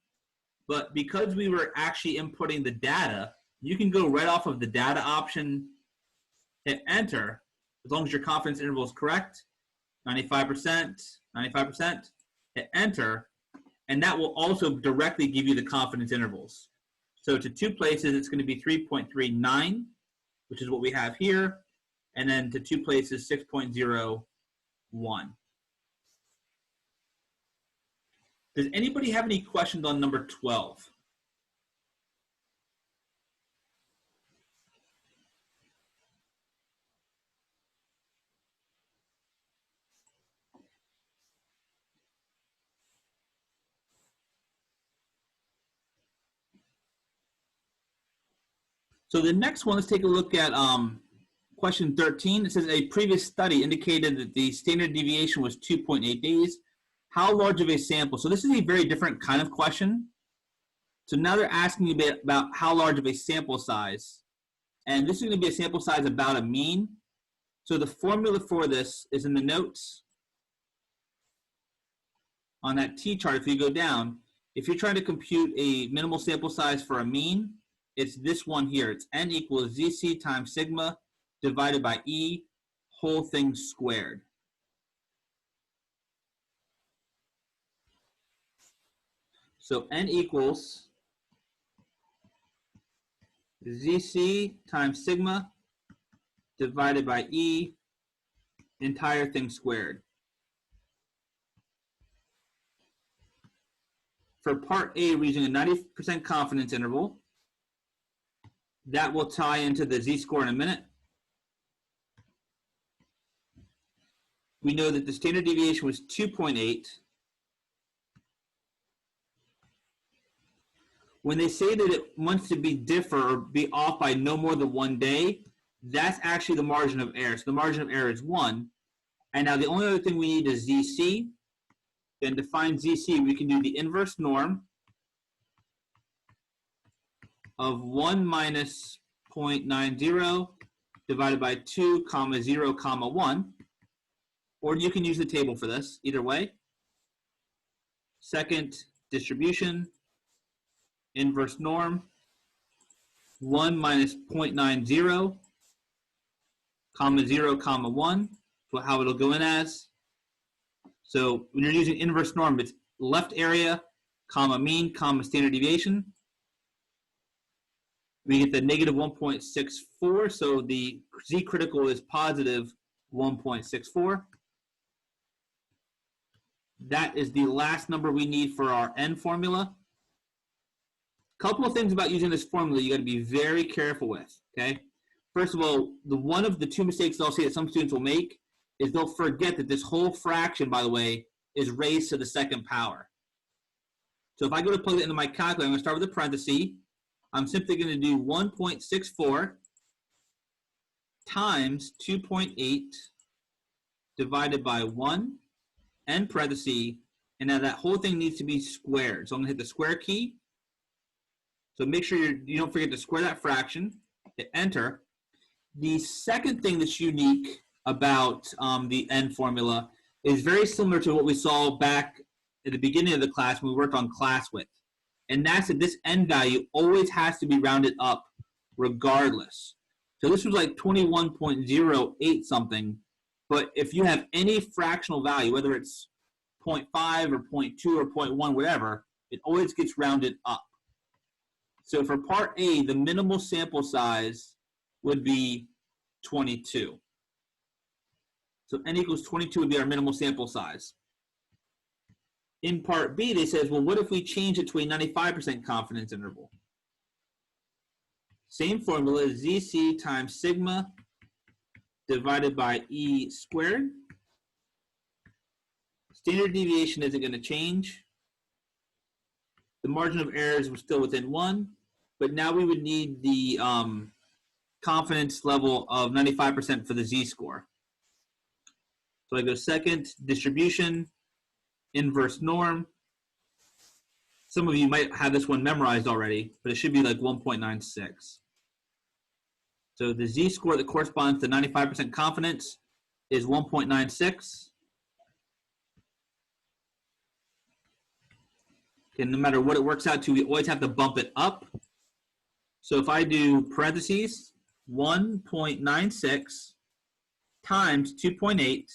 but because we were actually inputting the data, you can go right off of the data option, hit enter, as long as your confidence interval is correct, 95%, 95%, hit enter, and that will also directly give you the confidence intervals. So to two places, it's going to be 3.39, which is what we have here, and then to two places, 6.01. Does anybody have any questions on number 12? So the next one, let's take a look at question 13. It says a previous study indicated that the standard deviation was 2.8 days. How large of a sample? So this is a very different kind of question. So now they're asking you about how large of a sample size. And this is going to be a sample size about a mean. So the formula for this is in the notes. On that T-chart, if you go down, if you're trying to compute a minimal sample size for a mean, it's this one here. It's n equals ZC times sigma divided by E whole thing squared. So n equals ZC times sigma divided by E entire thing squared. For part A, we're using a 90% confidence interval. That will tie into the z-score in a minute. We know that the standard deviation was 2.8. When they say that it wants to be differ or be off by no more than 1 day, that's actually the margin of error. So the margin of error is 1. And now the only other thing we need is ZC. And to find ZC, we can do the inverse norm of 1 minus 0.90 divided by 2, 0, 1. Or you can use the table for this, either way. Second distribution, inverse norm, 1 minus 0.90, 0, 1, so how it'll go in as. So when you're using inverse norm, it's left area, mean, standard deviation. We get the negative 1.64, so the Z critical is positive 1.64. That is the last number we need for our N formula. Couple of things about using this formula you got to be very careful with, okay? First of all, one of the two mistakes I'll say that some students will make is they'll forget that this whole fraction, by the way, is raised to the second power. So if I go to plug it into my calculator, I'm going to start with a parenthesis. I'm simply going to do 1.64 times 2.8 divided by 1, and parenthesis, and now that whole thing needs to be squared. So I'm going to hit the square key. So make sure you don't forget to square that fraction, hit enter. The second thing that's unique about the N formula is very similar to what we saw back at the beginning of the class when we worked on class width. And that's that this N value always has to be rounded up regardless. So this was like 21.08 something, but if you have any fractional value, whether it's 0.5 or 0.2 or 0.1, whatever, it always gets rounded up. So for part A, the minimal sample size would be 22. So N equals 22 would be our minimal sample size. In part B, they says, well, what if we change it to a 95% confidence interval? Same formula, ZC times sigma divided by E squared. Standard deviation isn't going to change. The margin of errors was still within 1, but now we would need the confidence level of 95% for the Z-score. So I go second distribution, inverse norm. Some of you might have this one memorized already, but it should be like 1.96. So the Z-score that corresponds to 95% confidence is 1.96. And no matter what it works out to, we always have to bump it up. So if I do parentheses, 1.96 times 2.8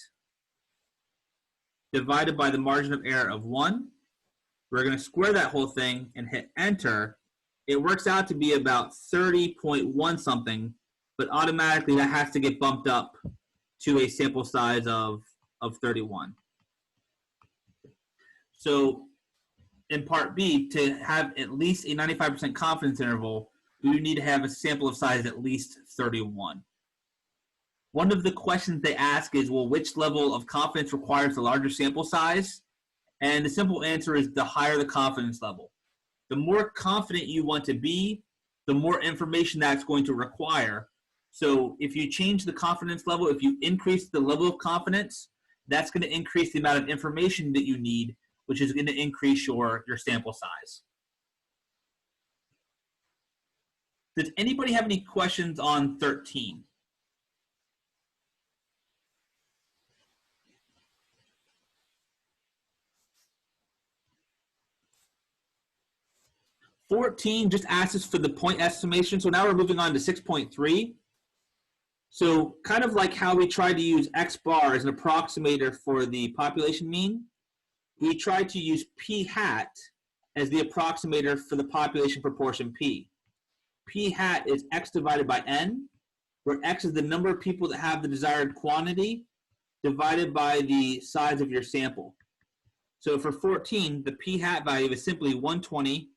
divided by the margin of error of 1, we're going to square that whole thing and hit enter. It works out to be about 30.1 something, but automatically that has to get bumped up to a sample size of 31. So in part B, to have at least a 95% confidence interval, we would need to have a sample of size at least 31. One of the questions they ask is, well, which level of confidence requires the larger sample size? And the simple answer is the higher the confidence level. The more confident you want to be, the more information that's going to require. So if you change the confidence level, if you increase the level of confidence, that's going to increase the amount of information that you need, which is going to increase your sample size. Does anybody have any questions on 13? $14 just asks us for the point estimation. So now we're moving on to 6.3. So kind of like how we tried to use X bar as an approximator for the population mean, we tried to use P hat as the approximator for the population proportion P. P hat is X divided by N, where X is the number of people that have the desired quantity divided by the size of your sample. So for 14, the P hat value is simply 120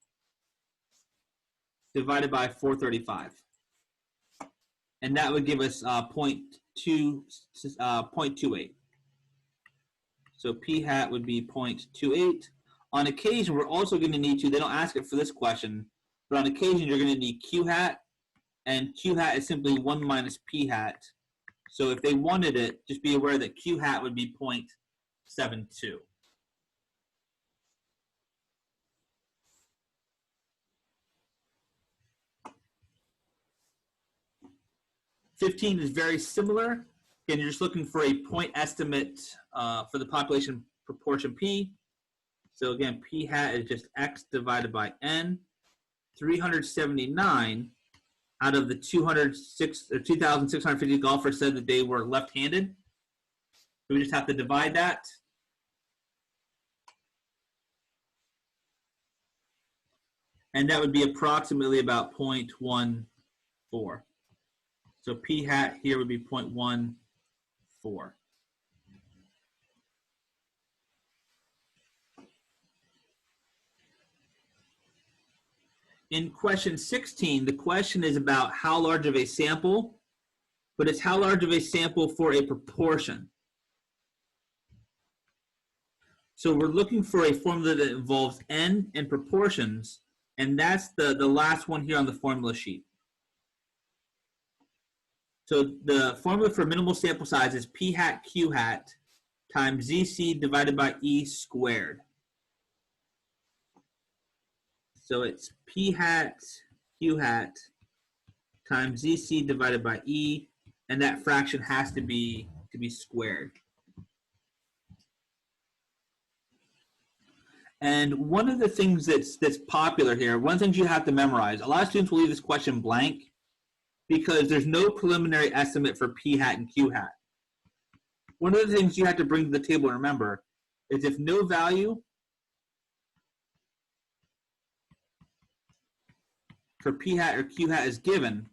divided by 435. And that would give us 0.28. So P hat would be 0.28. On occasion, we're also going to need to, they don't ask it for this question, but on occasion, you're going to need Q hat and q hat is simply 1 minus p hat. So if they wanted it, just be aware that q hat would be 0.72. 15 is very similar. Again, you're just looking for a point estimate for the population proportion P. So again, P hat is just X divided by N. 379 out of the 2,650 golfers said that they were left-handed. So we just have to divide that. And that would be approximately about 0.14. So P hat here would be 0.14. In question 16, the question is about how large of a sample, but it's how large of a sample for a proportion. So we're looking for a formula that involves N and proportions, and that's the last one here on the formula sheet. So the formula for minimal sample size is P hat Q hat times ZC divided by E squared. So it's P hat Q hat times ZC divided by E, and that fraction has to be squared. And one of the things that's popular here, one of the things you have to memorize, a lot of students will leave this question blank because there's no preliminary estimate for P hat and Q hat. One of the things you have to bring to the table and remember is if no value for P hat or Q hat is given,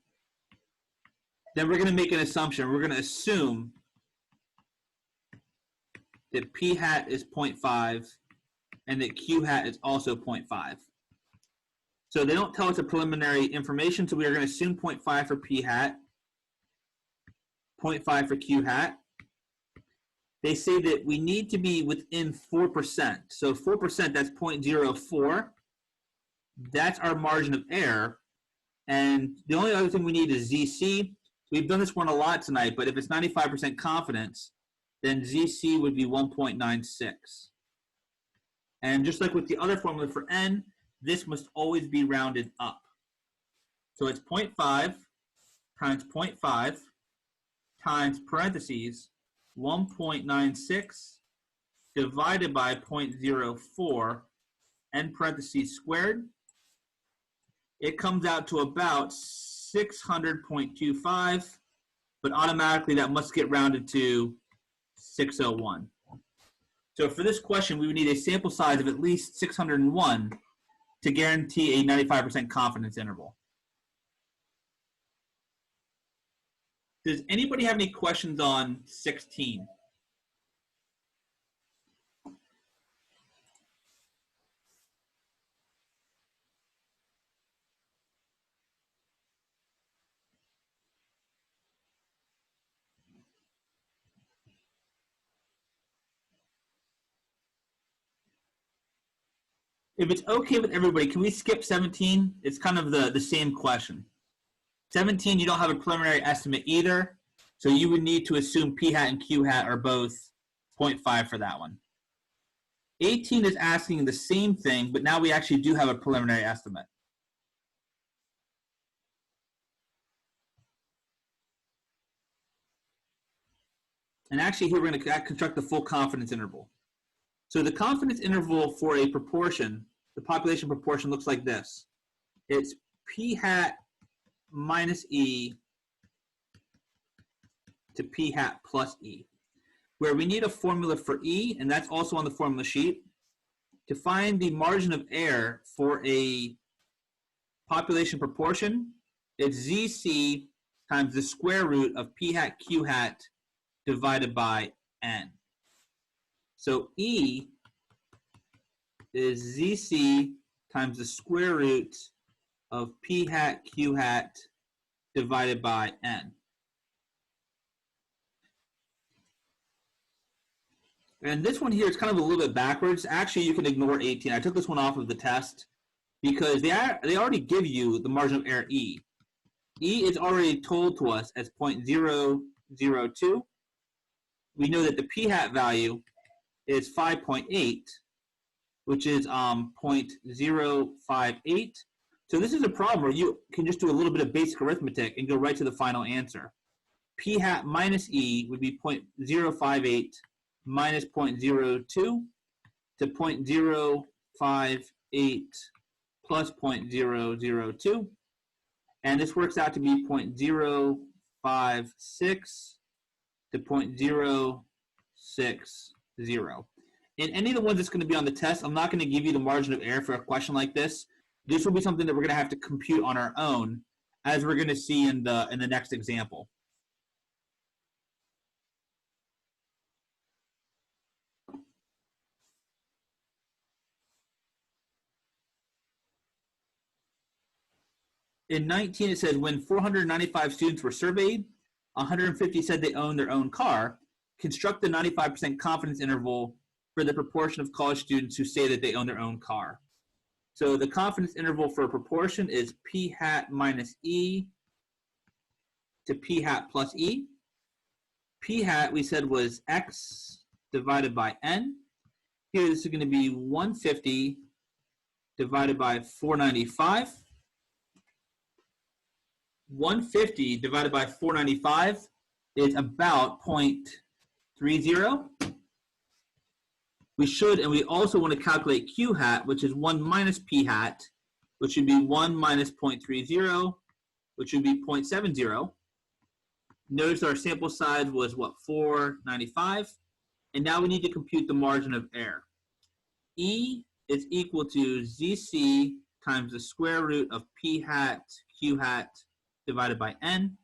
then we're going to make an assumption. We're going to assume that P hat is 0.5 and that Q hat is also 0.5. So they don't tell us the preliminary information, so we are going to assume 0.5 for P hat, 0.5 for Q hat. They say that we need to be within 4%. So 4%, that's 0.04. That's our margin of error. And the only other thing we need is ZC. We've done this one a lot tonight, but if it's 95% confidence, then ZC would be 1.96. And just like with the other formula for N, this must always be rounded up. So it's 0.5 times 0.5 times parentheses 1.96 divided by 0.04 N parentheses squared. It comes out to about 600.25, but automatically that must get rounded to 601. So for this question, we would need a sample size of at least 601 to guarantee a 95% confidence interval. Does anybody have any questions on 16? If it's okay with everybody, can we skip 17? It's kind of the same question. 17, you don't have a preliminary estimate either, so you would need to assume P hat and Q hat are both 0.5 for that one. 18 is asking the same thing, but now we actually do have a preliminary estimate. And actually here we're going to construct the full confidence interval. So the confidence interval for a proportion, the population proportion, looks like this. It's P hat minus E to P hat plus E, where we need a formula for E, and that's also on the formula sheet. To find the margin of error for a population proportion, it's ZC times the square root of P hat Q hat divided by N. So E is ZC times the square root of P hat Q hat divided by N. And this one here is kind of a little bit backwards. Actually, you can ignore 18. I took this one off of the test because they already give you the margin of error E. E is already told to us as 0.002. We know that the p-hat value is 5.8, which is 0.058. So this is a problem where you can just do a little bit of basic arithmetic and go right to the final answer. P-hat minus E would be 0.058 minus 0.02 to 0.058 plus 0.002. And this works out to be 0.056 to 0.060. In any of the ones that's going to be on the test, I'm not going to give you the margin of error for a question like this. This will be something that we're going to have to compute on our own, as we're going to see in the next example. In 19, it says, when 495 students were surveyed, 150 said they owned their own car. Construct the 95% confidence interval for the proportion of college students who say that they own their own car. So the confidence interval for a proportion is p hat minus E to p hat plus E. P hat, we said, was X divided by N. Here, this is going to be 150 divided by 495. 150 divided by 495 is about 0.30. We should, and we also want to calculate Q hat, which is 1 minus P hat, which would be 1 minus 0.30, which would be 0.70. Notice our sample size was, what, 495? And now we need to compute the margin of error. E is equal to ZC times the square root of P hat, Q hat, divided by N.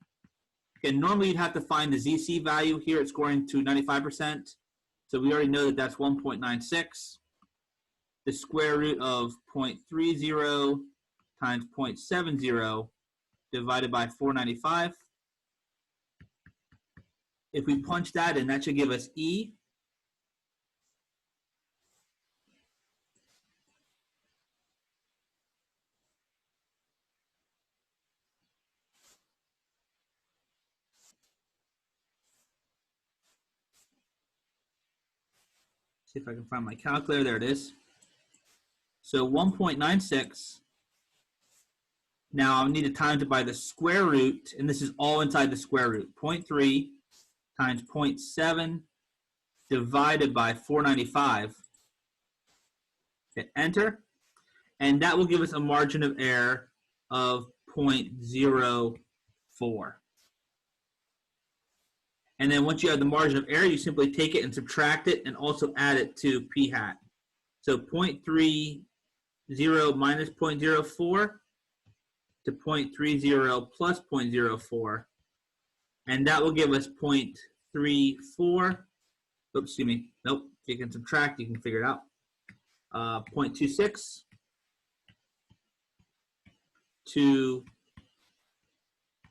Okay, normally you'd have to find the ZC value. Here it's scoring to 95%. So we already know that that's 1.96. The square root of 0.30 times 0.70 divided by 495. If we punch that in, that should give us E. See if I can find my calculator. There it is. So 1.96. Now I need to times it by the square root, and this is all inside the square root. 0.3 times 0.7 divided by 495. Hit enter, and that will give us a margin of error of 0.04. And then once you have the margin of error, you simply take it and subtract it and also add it to p hat. So 0.30 minus 0.04 to 0.30 plus 0.04. And that will give us 0.34. Oops, excuse me. Nope. If you can subtract, you can figure it out. 0.26 to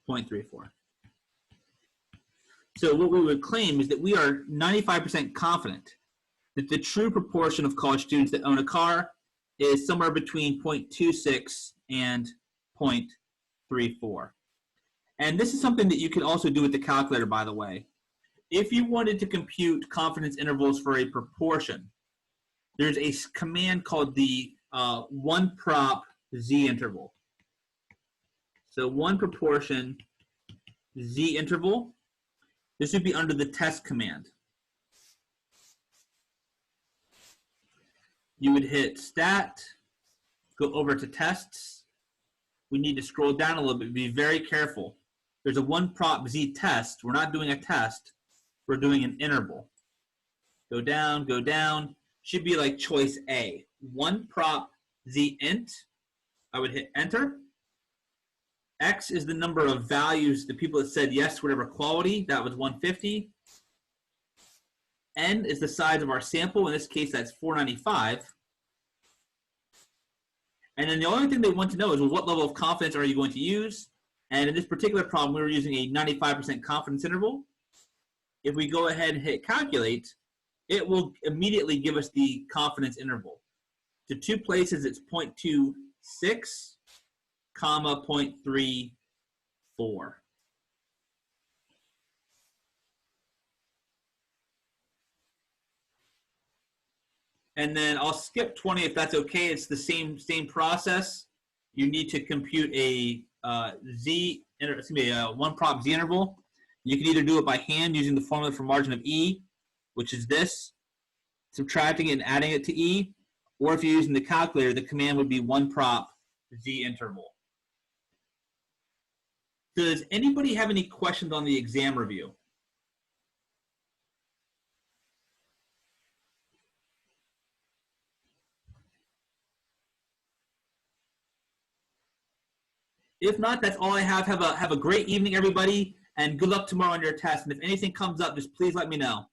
0.34. So what we would claim is that we are 95% confident that the true proportion of college students that own a car is somewhere between 0.26 and 0.34. And this is something that you can also do with the calculator, by the way. If you wanted to compute confidence intervals for a proportion, there's a command called the one prop Z interval. So one proportion Z interval. This would be under the test command. You would hit stat, go over to tests. We need to scroll down a little bit, be very careful. There's a one prop Z test. We're not doing a test, we're doing an interval. Go down, go down. Should be like choice A. One prop Z int. I would hit enter. X is the number of values, the people that said yes to whatever quality. That was 150. N is the size of our sample. In this case, that's 495. And then the only thing they want to know is, well, what level of confidence are you going to use? And in this particular problem, we were using a 95% confidence interval. If we go ahead and hit calculate, it will immediately give us the confidence interval. To two places, it's 0.26, comma 0.34. 4. And then I'll skip 20 if that's okay. It's the same process. You need to compute a one prop z interval. You can either do it by hand using the formula for margin of E, which is this, subtracting it and adding it to E, or if you're using the calculator, the command would be one prop z interval. Does anybody have any questions on the exam review? If not, that's all I have. Have a great evening, everybody, and good luck tomorrow on your test. And if anything comes up, just please let me know.